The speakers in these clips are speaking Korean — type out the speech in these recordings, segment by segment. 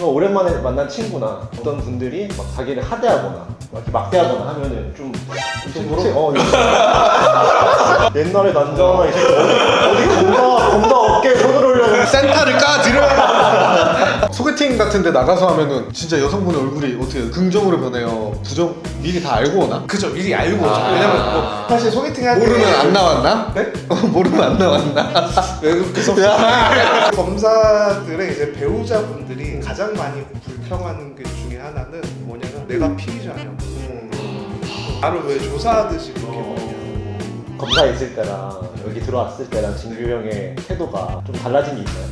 오랜만에 만난 친구나 어떤 분들이 막 자기를 하대하거나 막 이렇게 막대하거나 하면은 좀 옛날에 난장아 이 새끼 어디 검사 어깨에 손을 올려 센터를 까드려야 소개팅 같은데 나가서 하면은 진짜 여성분의 얼굴이 어떻게 긍정으로 변해요? 부정 미리 다 알고 오나? 그죠, 미리 알고 오죠. 왜냐면 뭐 사실 소개팅 할 때 모르면 안 나왔나? 네? 모르면 안 나왔나? 외국에서 검사들의 이제 배우자분들이 가장 많이 불평하는 게 중에 하나는 뭐냐면 내가 피의자냐고 나를 왜 조사하듯이 그렇게 보냐. 검사에 있을 때랑 여기 들어왔을 때랑 진규 형의 태도가 좀 달라진 게 있나요?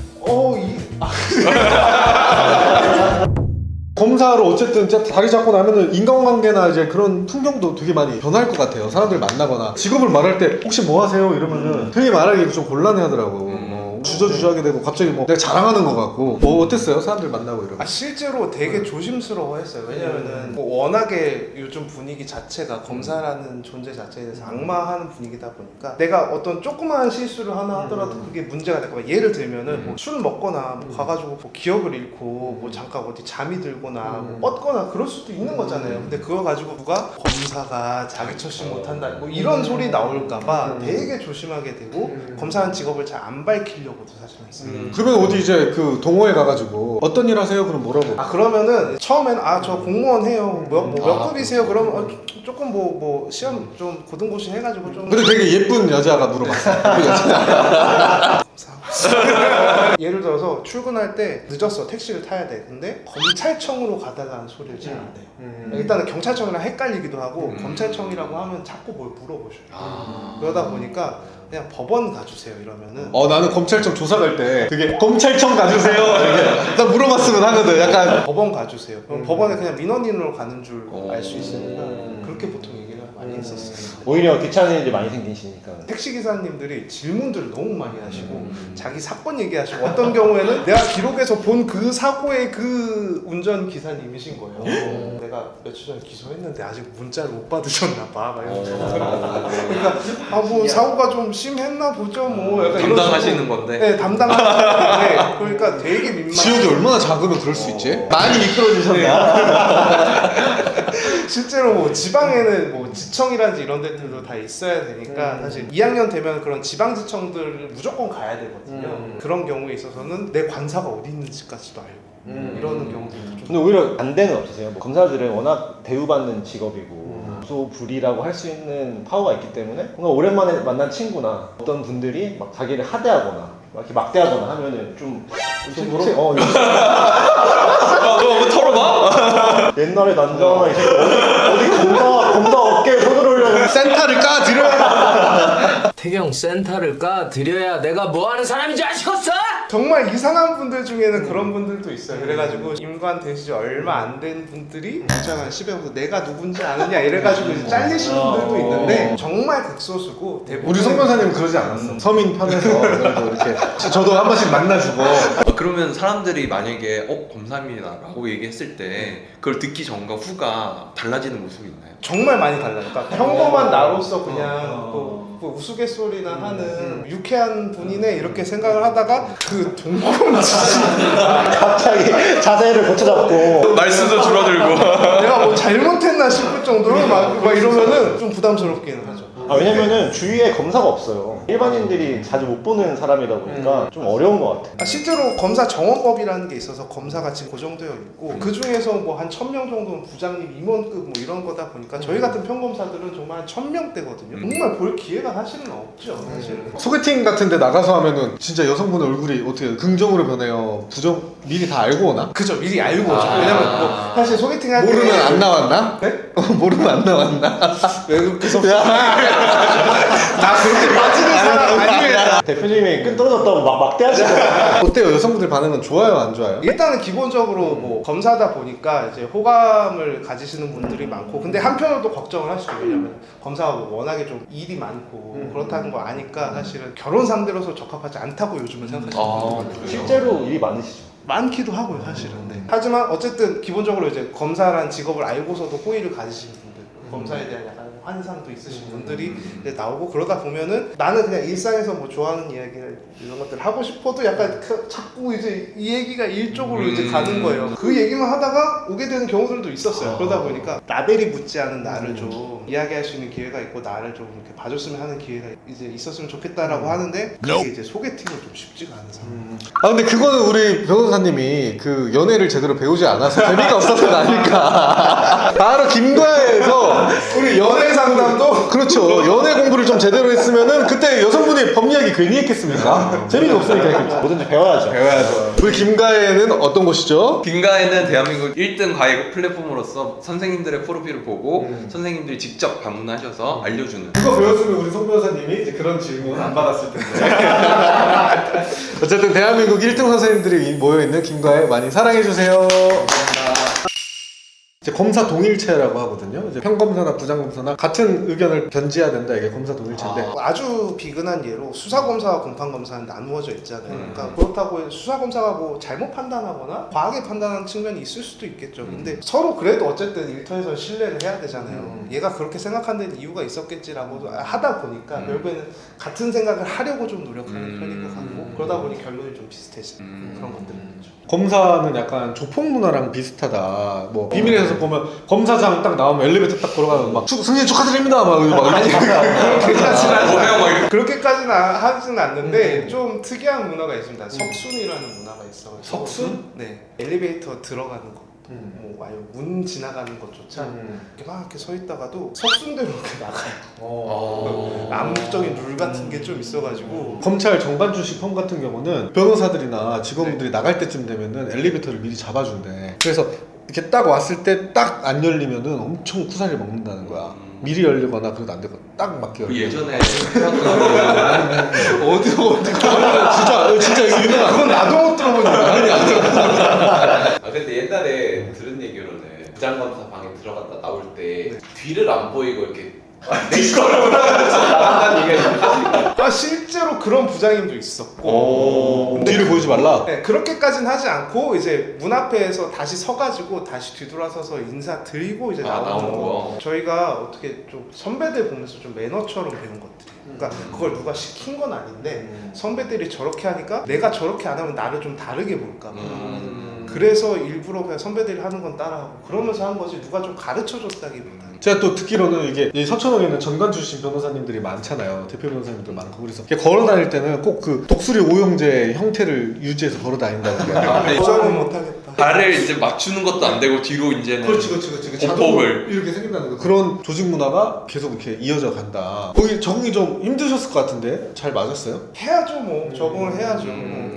검사로 어쨌든 진짜 다리 잡고 나면은 인간관계나 이제 그런 풍경도 되게 많이 변할 것 같아요. 사람들 만나거나 직업을 말할 때 혹시 뭐 하세요? 이러면은 되게 말하기 좀 곤란해하더라고. 주저주저하게 되고 갑자기 뭐 내가 자랑하는 것 같고. 뭐 어땠어요? 사람들 만나고 이러면. 실제로 되게 조심스러워했어요. 왜냐면은 뭐 워낙에 요즘 분위기 자체가 검사라는 존재 자체에 대해서 악마하는 분위기다 보니까 내가 어떤 조그마한 실수를 하나 하더라도 그게 문제가 될까 봐. 예를 들면은 뭐 술 먹거나 뭐 가가지고 뭐 기억을 잃고 뭐 잠깐 어디 잠이 들거나 뭐 뻗거나 그럴 수도 있는 거잖아요. 근데 그거 가지고 누가 검사가 자기 처신 못한다 뭐 이런 소리 나올까 봐 되게 조심하게 되고 검사한 직업을 잘 안 밝히려고도 사실은 했어요. 그러면 어디 이제 그 동호회 가가지고 어떤 일 하세요? 그럼 뭐라고? 그러면은 처음에는 저 공무원 해요. 몇 급이세요? 그러면 조금 뭐 시험 좀 고등고시 해가지고 좀. 근데 되게 예쁜 여자가 물어봤어. 그 여자. 예를 들어서 출근할 때 늦었어. 택시를 타야 돼. 근데 검찰청으로 가다가 소리를 잘 안 돼요. 일단은 경찰청이랑 헷갈리기도 하고 검찰청이라고 하면 자꾸 뭘 물어보셔요. 그러다 보니까 그냥 법원 가주세요 이러면은 나는 검찰청 조사 갈 때 되게 검찰청 가주세요 이렇게 딱 물어봤으면 하거든. 약간 법원 가주세요. 그럼 법원에 그냥 민원인으로 가는 줄 알 수 있으니까 그렇게 보통 얘기를 많이 했었어요. 오히려 귀찮은 일이 많이 생기시니까. 택시기사님들이 질문들을 너무 많이 하시고 자기 사건 얘기하시고 어떤 경우에는 내가 기록에서 본 그 사고의 그 운전기사님이신 거예요. 내가 며칠 전에 기소했는데 아직 문자를 못 받으셨나 봐. 막 이러면서. 그러니까 뭐 사고가 좀 심했나 보죠 뭐 약간 이런 담당하시는 식으로. 건데. 네, 담당하시는 건데 그러니까 되게 민망해. 지역이 얼마나 작으면 그럴 수 있지? 많이 미끄러지셨나? 실제로 뭐 지방에는 뭐 지청이라든지 이런 데들도 다 있어야 되니까 사실 2학년 되면 그런 지방지청들을 무조건 가야 되거든요. 그런 경우에 있어서는 내 관사가 어디 있는지까지도 알고 이러는 경우들도 좀. 근데 오히려 반대는 없으세요? 뭐 검사들은 워낙 대우받는 직업이고 무소불위라고 할 수 있는 파워가 있기 때문에 뭔가 오랜만에 만난 친구나 어떤 분들이 막 자기를 하대하거나 막 이렇게 막대하거나 하면은 좀 너 뭐 털어봐? 옛날에 난장아 이 새끼 어디 검사 어깨에 손을 올려 센터를 까드려야 태경 센터를 까드려야 내가 뭐하는 사람인지 아시겠어? 정말 이상한 분들 중에는 그런 분들도 있어요. 그래가지고 임관 되시지 얼마 안 된 분들이 문자가 10에 내가 누군지 아느냐 이래가지고 이제 잘리신 분들도 있는데 정말 극소수고 대부분 우리 송 변사님은 그러지 않았어. 서민 편에서 그래도 이렇게 저도 한 번씩 만나주고. 그러면 사람들이 만약에 검사입니다라고 얘기했을 때 그걸 듣기 전과 후가 달라지는 모습이 있나요? 정말 많이 달라요. 그러니까 평범한 나로서 그냥 뭐 우스갯소리나 하는 유쾌한 분이네 이렇게 생각을 하다가 그 동공지진 갑자기 자세를 고쳐잡고 말수도 줄어들고. 내가 뭐 잘못했나 싶을 정도로 막 이러면은 좀 부담스럽기는 하죠. 왜냐면은 주위에 검사가 없어요. 일반인들이 자주 못 보는 사람이다 보니까 좀 어려운 것 같아요. 실제로 검사 정원법이라는 게 있어서 검사가 지금 고정되어 있고 그 중에서 뭐 한 1000명 정도는 부장님 임원급 뭐 이런 거다 보니까 저희 같은 평검사들은 정말 한 1000명대거든요. 정말 볼 기회가 사실은 없죠. 사실은. 소개팅 같은데 나가서 하면은 진짜 여성분의 얼굴이 어떻게 긍정으로 변해요? 부정 미리 다 알고 오나? 그죠, 미리 알고 오죠. 왜냐면 뭐 사실 소개팅 할 때 모르면 안 나왔나? 네? 모르면 안 나왔나? 외국에서 나 그렇게 빠지는 사람 아니에요. 대표님이 끈 떨어졌다고 막 막대하시더라고요. 어때요? 여성분들 반응은 좋아요? 안 좋아요? 일단은 기본적으로 뭐 검사다 보니까 이제 호감을 가지시는 분들이 많고 근데 한편으로 또 걱정을 하시죠. 왜냐면 검사가 뭐 워낙에 좀 일이 많고 그렇다는 걸 아니까 사실은 결혼 상대로서 적합하지 않다고 요즘은 생각하시는 분들 많아요. 실제로 일이 많으시죠? 많기도 하고요 사실은. 네. 하지만 어쨌든 기본적으로 이제 검사란 직업을 알고서도 호의를 가지시는 분들 검사에 대한 약간 환상도 있으신 분들이 이제 나오고 그러다 보면은 나는 그냥 일상에서 뭐 좋아하는 이야기를 이런 것들을 하고 싶어도 약간 자꾸 이제 이 얘기가 일쪽으로 이제 가는 거예요. 그 얘기만 하다가 오게 되는 경우들도 있었어요. 그러다 보니까 라벨이 붙지 않은 나를 좀 이야기할 수 있는 기회가 있고 나를 좀 이렇게 봐줬으면 하는 기회가 이제 있었으면 좋겠다라고 하는데 그게 이제 소개팅은 좀 쉽지가 않은 상황. 아 근데 그거는 우리 변호사님이 그 연애를 제대로 배우지 않아서 재미가 없어서가 아닐까. 바로 김과에서 우리 연애 상담도 그렇죠. 연애 공부를 좀 제대로 했으면은 그때 여성분이 법 이야기 괜히 했겠습니까? 재미가 없으니까 했겠죠. 뭐든지 배워야죠. 우리 김가에는 어떤 곳이죠? 빈가에는 대한민국 1등 과외 플랫폼으로서 선생님들의 프로필을 보고 선생님들이 직접 방문하셔서 알려주는. 그거 배웠으면 우리 송 변호사님이 이제 그런 질문 안 받았을 텐데. 어쨌든 대한민국 1등 선생님들이 모여있는 김가에 많이 사랑해주세요. 이제 검사 동일체라고 하거든요. 이제 평검사나 부장검사나 같은 의견을 견지해야 된다. 이게 검사 동일체인데. 아주 비근한 예로 수사검사와 공판검사는 나누어져 있잖아요. 그러니까 그렇다고 수사검사가 뭐 잘못 판단하거나 과하게 판단하는 측면이 있을 수도 있겠죠. 근데 서로 그래도 어쨌든 일터에서 신뢰를 해야 되잖아요. 얘가 그렇게 생각하는 이유가 있었겠지라고 하다 보니까 결국에는 같은 생각을 하려고 좀 노력하는 편인 것 같고 그러다 보니 결론이 좀 비슷해지는 그런 것들이죠. 검사는 약간 조폭 문화랑 비슷하다. 뭐 비밀에서 보면 검사장 딱 나오면 엘리베이터 딱 걸어가면 막 승진 축하드립니다. 막 그렇게까지는 하진 않는데 좀 특이한 문화가 있습니다. 석순이라는 문화가 있어요. 석순? 네. 엘리베이터 들어가는 거. 뭐 아니면 문 지나가는 것조차 이렇게 막 이렇게 서 있다가도 석순대로 이렇게 나가요. 암묵적인 룰 같은 게 좀 있어가지고 검찰 정관주 시험 같은 경우는 변호사들이나 직원분들이 나갈 때쯤 되면은 엘리베이터를 미리 잡아준대. 그래서 이렇게 딱 왔을 때 딱 안 열리면은 엄청 쿠사리를 먹는다는 거야. 미리 열리거나 그래도 안 되고 딱 맞게 열려. 예전에 진짜 이거 유명한. 그건 나도 못 들어본 얘기야. 아 근데 옛날에 들은 얘기로는 부장검사 방에 들어갔다 나올 때 뒤를 안 보이고 이렇게 내 거를 나간다는 얘기가 있어요. 아 실제로 그런 부장님도 있었고 뒤를 보이지 말라. 네, 그렇게까지는 하지 않고 이제 문 앞에서 다시 서가지고 다시 뒤돌아서서 인사 드리고 이제 나오는 거. 저희가 어떻게 좀 선배들 보면서 좀 매너처럼 배운 것들이. 그러니까 그걸 누가 시킨 건 아닌데 선배들이 저렇게 하니까 내가 저렇게 안 하면 나를 좀 다르게 볼까 봐. 그래서 일부러 그냥 선배들이 하는 건 따라하고 그러면서 한 거지 누가 좀 가르쳐줬다기보다. 제가 또 듣기로는 이게 이 서천역에는 전관 출신 변호사님들이 많잖아요. 대표 변호사님들 많고 그래서 이렇게 걸어 다닐 때는 꼭 그 독수리 오형제 형태를 유지해서 걸어 다닌다는 게. 고정은 못하겠다. 발을 이제 맞추는 것도 안 되고 뒤로 이제는 그렇지. 보폭을 이렇게 생긴다는 거. 그런 조직 문화가 계속 이렇게 이어져 간다. 거기 적응이 좀 힘드셨을 것 같은데 잘 맞았어요? 해야죠 뭐 적응을 해야죠.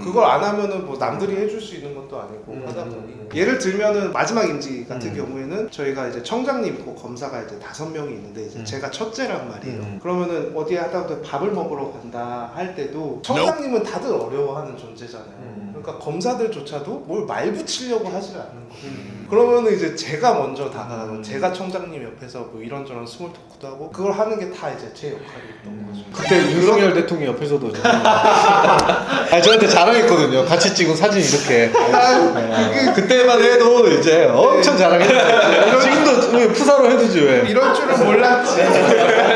그걸 안 하면은 뭐 남들이 해줄 수 있는 것도 아니고 하다 보니 예를 들면은 마지막 임기 같은 경우에는 저희가 이제 청장님 있고 검사가 이제 5명이 있는데 이제 제가 첫째란 말이에요. 그러면은 어디에 하다 보면 밥을 먹으러 간다 할 때도 청장님은 다들 어려워하는 존재잖아요. 그러니까 검사들조차도 뭘 말 붙이려고 하지 않는 거예요. 그러면은 이제 제가 먼저 다가가고 제가 청장님 옆에서 뭐 이런저런 스몰 토크도 하고 그걸 하는 게 다 이제 제 역할이었던 거죠. 그때 윤석열 대통령 옆에서도 아 저한테 자랑했거든요. 같이 찍은 사진 이렇게. 그때만 해도 이제 엄청 자랑했어요. 지금도 푸사로 해두지 왜? 이럴 줄은 몰랐지.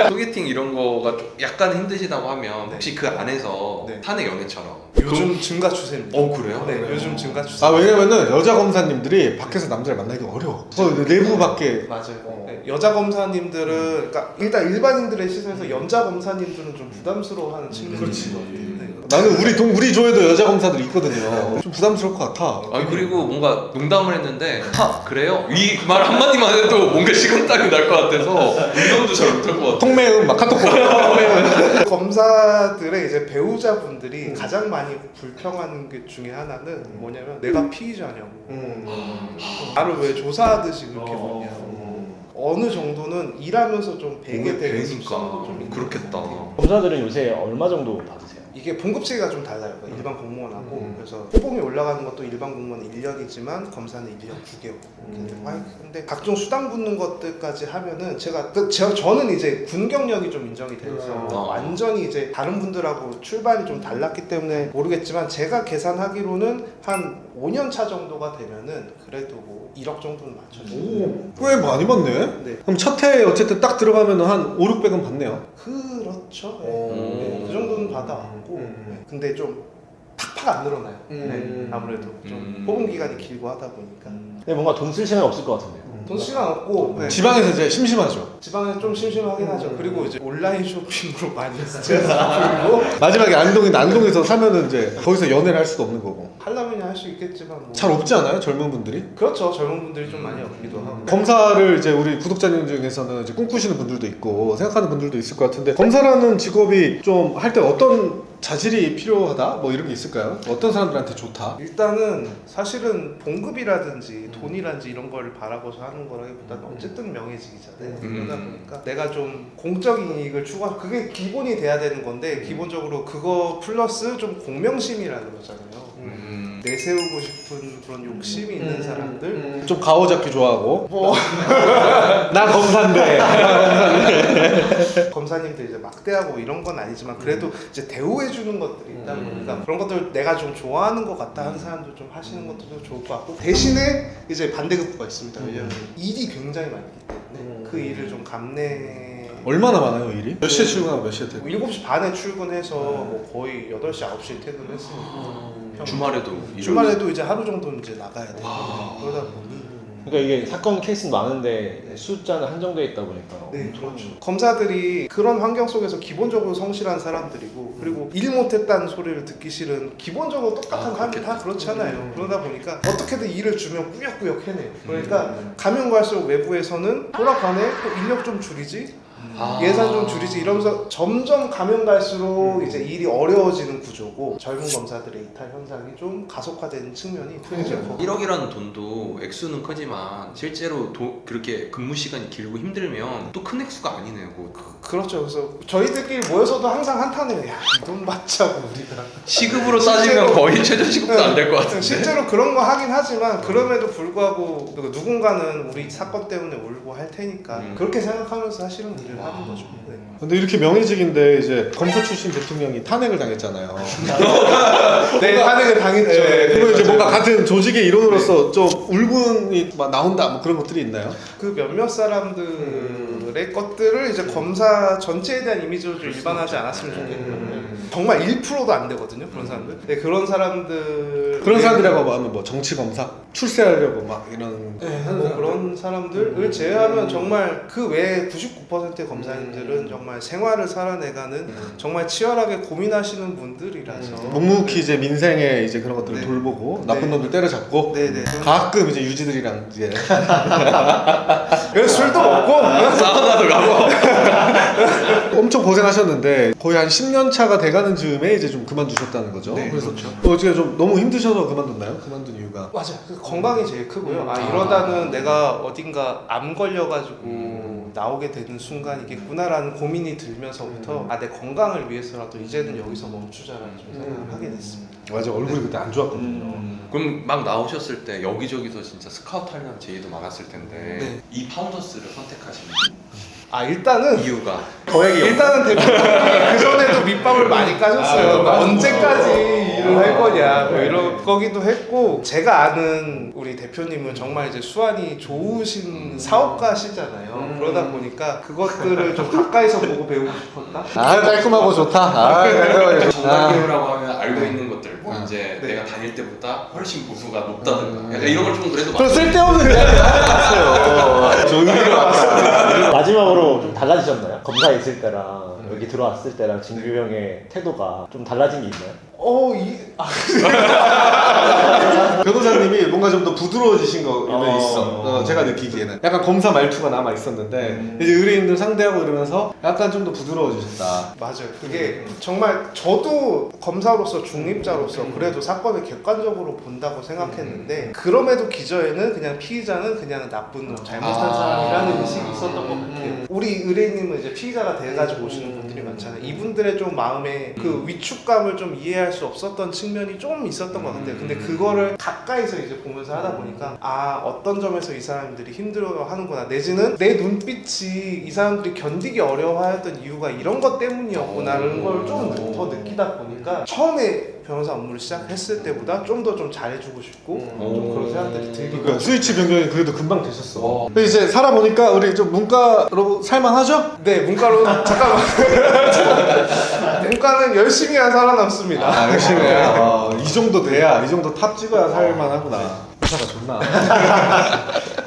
소개팅 이런 거가 좀 약간 힘드시다고 하면 혹시 그 안에서 네. 사내 연애처럼 요즘 증가 추세입니다. 그래요? 네, 요즘 증가 추세. 아 왜냐면은 여자 검사님들이 밖에서 남자를 만나기 어려워. 내부밖에. 맞아요. 네, 여자 검사님들은 그러니까 일단 일반인들의 시선에서 여자 검사님들은 좀 부담스러워하는 측면이 있는 것 같아요. 네. 나는 우리 조에도 여자 검사들 있거든요. 좀 부담스러울 것 같아. 아니 그리고 뭔가 농담을 했는데 그래요? 이 말 한마디만 해도 뭔가 식은땀이 날 것 같아서 농담도 잘 못할 것 같아. 통매음 막 카톡 보내. 검사들의 이제 배우자분들이 가장 많이 불평하는 게 중에 하나는 뭐냐면 내가 피의자냐고 나를 왜 조사하듯이 그렇게 보냐. 어느 정도는 일하면서 좀 배게 되는 습성도 좀 있는 그렇겠다. 검사들은 요새 얼마 정도 받으세요? 이게 봉급체계가 좀 달라요. 그러니까 일반 공무원하고 그래서 호봉이 올라가는 것도 일반 공무원은 1년이지만 검사는 1년 9개월. 근데 각종 수당 붙는 것들까지 하면은 저는 이제 군 경력이 좀 인정이 돼서 완전히 이제 다른 분들하고 출발이 좀 달랐기 때문에 모르겠지만 제가 계산하기로는 한 5년 차 정도가 되면은 그래도 뭐 1억 정도는 맞춰줘. 꽤 많이 받네. 네. 그럼 첫 해에 어쨌든 딱 들어가면 한 5, 600은 받네요. 그렇죠. 네. 오. 네, 그 정도는 받아왔고 네. 근데 좀 팍팍 안 늘어나요. 네. 아무래도 좀 뽑은 기간이 길고 하다 보니까 근데 뭔가 돈 쓸 시간이 없을 것 같은데요. 돈 시간 없고 네. 지방에서 이제 심심하죠. 지방은 좀 심심하긴 하죠. 그리고 이제 온라인 쇼핑으로 많이 스트레스 풀고 마지막에 안동에서 사면은 이제 거기서 연애를 할 수도 없는 거고. 하려면 할 수 있겠지만 뭐 잘 없지 않아요? 젊은 분들이? 그렇죠. 젊은 분들이 좀 많이 없기도 하고. 검사를 이제 우리 구독자님 중에서는 이제 꿈꾸시는 분들도 있고 생각하는 분들도 있을 것 같은데 검사라는 직업이 좀 할 때 어떤 자질이 필요하다? 뭐 이런 게 있을까요? 어떤 사람들한테 좋다? 일단은 사실은 봉급이라든지 돈이라든지 이런 걸 바라고서 하는 거라기보다는 어쨌든 명예직이잖아요. 그러다 보니까 내가 좀 공적인 이익을 추구하 그게 기본이 돼야 되는 건데 기본적으로 그거 플러스 좀 공명심이라는 거잖아요. 내세우고 싶은 그런 욕심이 있는 사람들 좀 가오잡기 좋아하고 뭐 나 검사인데 검사님들 이제 막대하고 이런 건 아니지만 그래도 이제 대우해 주는 것들이 있다 보니까 그런 것들 내가 좀 좋아하는 것 같다 하는 사람들 좀 하시는 것도 좋을 것 같고 대신에 이제 반대급부가 있습니다. 왜냐면 일이 굉장히 많기 때문에 그 일을 좀 감내 얼마나 많아요 일이? 몇 시에 출근하고 몇 시에 퇴근? 7시 반에 출근해서 뭐 거의 8시 9시에 퇴근했으니까 주말에도 이제 하루 정도는 이제 나가야 돼요. 그러다 보니 그러니까 이게 사건 케이스는 많은데 숫자는 한정되어 있다 보니까. 네, 그렇죠. 검사들이 그런 환경 속에서 기본적으로 성실한 사람들이고 그리고 일 못했다는 소리를 듣기 싫은 기본적으로 똑같은 사람이 다 그렇잖아요. 그러다 보니까 어떻게든 일을 주면 꾸역꾸역 해내요. 그러니까 가면 갈수록 외부에서는 돌아가네? 인력 좀 줄이지? 예산 좀 줄이지 이러면서 점점 가면 갈수록 이제 일이 어려워지는 구조고 젊은 검사들의 이탈 현상이 좀 가속화되는 측면이 크죠. 1억이라는 돈도 액수는 크지만 실제로 그렇게 근무 시간이 길고 힘들면 또 큰 액수가 아니네요. 그렇죠. 그래서 저희들끼리 모여서도 항상 한탄해요. 야, 이 돈 받자고 우리가. 시급으로 따지면 거의 최저시급도 안 될 것 같은데. 실제로 그런 거 하긴 하지만 그럼에도 불구하고 누군가는 우리 사건 때문에 울고 할 테니까 그렇게 생각하면서 사실은 일을 하는 거죠. 네. 근데 이렇게 명예직인데 이제 검사 출신 대통령이 탄핵을 당했잖아요. 네, 탄핵을 당했죠. 네, 그리고 이제 맞아요. 뭔가 같은 조직의 일원으로서 좀 울분이 막 나온다 뭐 그런 것들이 있나요? 그 몇몇 사람들의 것들을 이제 검사 전체에 대한 이미지로 좀 일반하지 않았으면 좋겠거든요. 정말 1%도 안 되거든요, 그런 사람들. 네, 그런 사람들. 그런 사람들이라고 하면 뭐 정치 검사 출세하려고 막 이런 뭐 그런 사람들을 제외하면 정말 그 외에 99%의 검사님들은 정말 생활을 살아내가는 정말 치열하게 고민하시는 분들이라서 묵묵히 이제 민생에 이제 그런 것들을 네. 돌보고 네. 나쁜 놈들 때려잡고 네네. 가끔 이제 유지들이랑 이제 그래서 술도 먹고 사우나도 가고. 엄청 고생하셨는데 거의 한 10년 차가 돼가는 즈음에 이제 좀 그만두셨다는 거죠. 네, 그래서 그렇죠. 어떻게 좀 너무 힘드셔서 그만뒀나요? 그만둔 이유가? 맞아요. 그 건강이 제일 크고요. 이러다는 내가 어딘가 암 걸려가지고 나오게 되는 순간 이겠구나라는 고민이 들면서부터 내 건강을 위해서라도 이제는 여기서 멈추자라는 좀 생각을 하게 됐습니다. 맞아 얼굴이 그때 안 좋았거든요. 그럼 막 나오셨을 때 여기저기서 진짜 스카우트 하려는 제의도 많았을 텐데 네. 이 파운더스를 선택하신 일단은 이유가 일단은 대표님이 그 전에도 밑밥을 많이 까셨어요. 언제까지 일을 할 거냐 뭐 이런 거기도 했고 제가 아는 우리 대표님은 정말 이제 수완이 좋으신 사업가시잖아요. 그러다 보니까 그것들을 좀 가까이서 보고 배우고 싶었다. 깔끔하고 좋다. 깔끔하게 좋다. 정관계라고 하면 알고 있는 것들 뭐 이제 네. 내가 다닐 때보다 훨씬 보수가 높다든가 약간 이런 걸 좀 그래도 그럼 쓸데없는 이야기 하세요. 조용히로 왔다. 마지막으로 좀 달라지셨나요? 검사에 있을 때랑 여기 들어왔을 때랑 진규 형의 태도가 좀 달라진 게 있나요? 변호사님이 뭔가 좀 더 부드러워지신 거 있어. 제가 느끼기에는 약간 검사 말투가 남아 있었는데 이제 의뢰인들 상대하고 이러면서 약간 좀 더 부드러워지셨다. 맞아요. 그게 정말 저도 검사로서 중립자로서 그래도 사건을 객관적으로 본다고 생각했는데 그럼에도 기저에는 그냥 피의자는 그냥 나쁜 놈, 잘못한 사람이라는 인식이 있었던 것 같아요. 우리 의뢰인님은 이제 피의자가 돼가지고 오시는 분들이 많잖아요. 이분들의 좀 마음에 그 위축감을 좀 이해할 수 없었던 측면이 좀 있었던 것 같아요. 근데 그거를 가까이서 이제 보면서 하다 보니까 어떤 점에서 이 사람들이 힘들어하는구나 내지는 내 눈빛이 이 사람들이 견디기 어려워하였던 이유가 이런 것 때문이었구나라는 걸 좀 더 느끼다 보니까 처음에 변호사 업무를 시작했을 때보다 좀 더 좀 잘해주고 싶고 좀 그런 생각들이 들긴 그러니까 스위치 변경이 그래도 금방 되셨어. 어. 근데 이제 살아보니까 우리 좀 문과로 살만하죠? 네, 문과로 잠깐만. 문과는 열심히야 살아남습니다. 열심히 해. 이 정도 돼야, 이 정도 탑 찍어야 살만하구나. 회사가 좋나.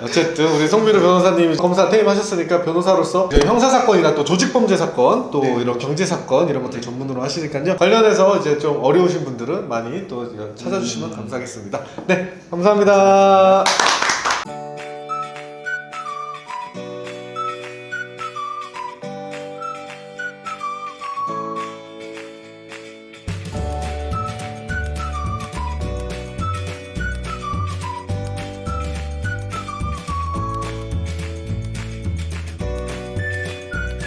어쨌든 우리 송민우 변호사님이 검사 퇴임하셨으니까 변호사로서 이제 형사사건이나 또 조직범죄 사건, 또 이런 경제사건 이런 것들 전문으로 하시니까요. 관련해서 이제 좀 어려우신 분들은 많이 또 찾아주시면 감사하겠습니다. 네, 감사합니다.